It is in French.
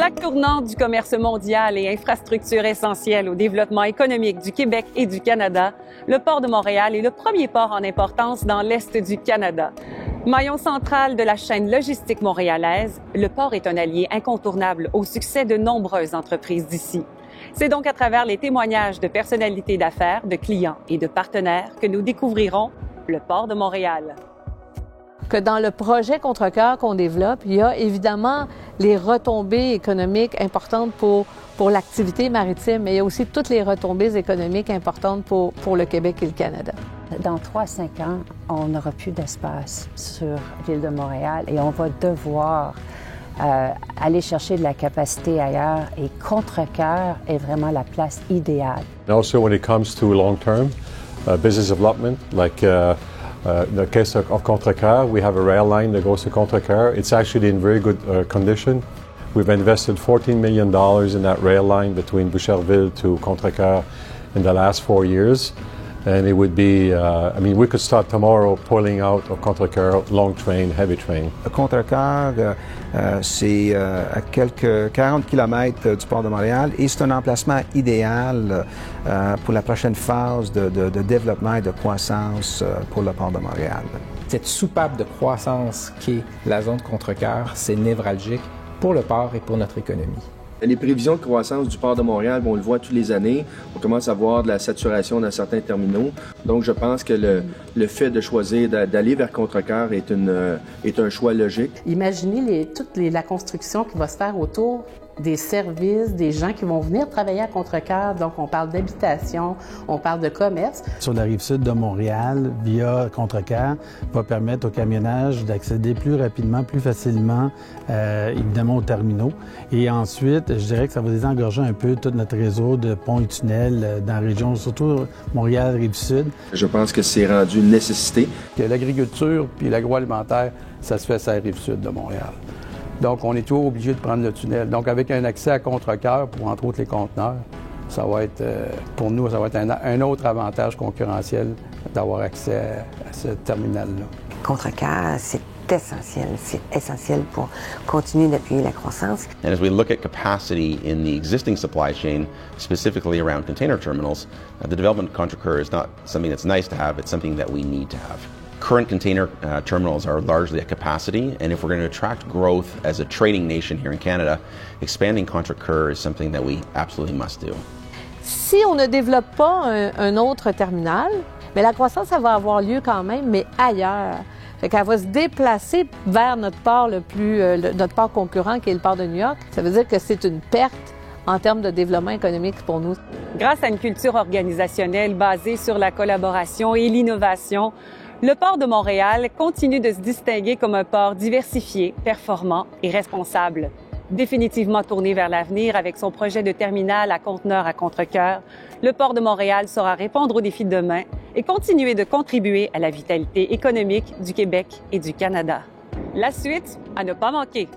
Plaque tournante du commerce mondial et infrastructure essentielle au développement économique du Québec et du Canada, le port de Montréal est le premier port en importance dans l'Est du Canada. Maillon central de la chaîne logistique montréalaise, le port est un allié incontournable au succès de nombreuses entreprises d'ici. C'est donc à travers les témoignages de personnalités d'affaires, de clients et de partenaires que nous découvrirons le port de Montréal. Que dans le projet Contrecœur qu'on développe, il y a évidemment les retombées économiques importantes pour l'activité maritime, mais il y a aussi toutes les retombées économiques importantes pour le Québec et le Canada. Dans 3 à 5 ans, on n'aura plus d'espace sur l'île de Montréal et on va devoir aller chercher de la capacité ailleurs et Contrecœur est vraiment la place idéale. And also when it comes to long-term business development, like the case of Contrecœur, we have a rail line that goes to Contrecœur. It's actually in very good condition. We've invested $14 million in that rail line between Boucherville to Contrecœur in the last 4 years. And it would be, we could start tomorrow pulling out of Contrecœur long train, heavy train. Contrecœur, c'est à quelques 40 km du port de Montréal et c'est un emplacement idéal pour la prochaine phase de développement et de croissance pour le port de Montréal. Cette soupape de croissance qu'est la zone Contrecœur, c'est névralgique pour le port et pour notre économie. Les prévisions de croissance du port de Montréal, on le voit toutes les années. On commence à voir de la saturation dans certains terminaux. Donc, je pense que le fait de choisir d'aller vers Contrecœur est un choix logique. Imaginez la construction qui va se faire autour des services, des gens qui vont venir travailler à Contrecœur. Donc, on parle d'habitation, on parle de commerce. Sur la rive sud de Montréal, via Contrecœur, va permettre au camionnage d'accéder plus rapidement, plus facilement, évidemment, aux terminaux. Et ensuite, je dirais que ça va désengorger un peu tout notre réseau de ponts et tunnels dans la région, surtout Montréal, rive sud. Je pense que c'est rendu une nécessité. L'agriculture puis l'agroalimentaire, ça se fait sur la rive sud de Montréal. Donc, on est toujours obligé de prendre le tunnel. Donc, avec un accès à Contrecœur pour, entre autres, les conteneurs, ça va être, pour nous, ça va être un autre avantage concurrentiel d'avoir accès à ce terminal-là. Contrecœur, c'est essentiel pour continuer d'appuyer la croissance. And as we look at capacity in the existing supply chain, specifically around container terminals, the development of Contrecœur is not something that's nice to have, it's something that we need to have. Current container terminals are largely at capacity, and if we're going to attract growth as a trading nation here in Canada, expanding Contrecœur is something that we absolutely must do. Si on ne développe pas un autre terminal, mais la croissance, ça va avoir lieu quand même, mais ailleurs. Fait qu'elle va se déplacer vers notre port notre port concurrent qui est le port de New York. Ça veut dire que c'est une perte en termes de développement économique pour nous. Grâce à une culture organisationnelle basée sur la collaboration et l'innovation, le port de Montréal continue de se distinguer comme un port diversifié, performant et responsable. Définitivement tourné vers l'avenir avec son projet de terminal à conteneurs à Contrecœur, le port de Montréal saura répondre aux défis de demain et continuer de contribuer à la vitalité économique du Québec et du Canada. La suite à ne pas manquer.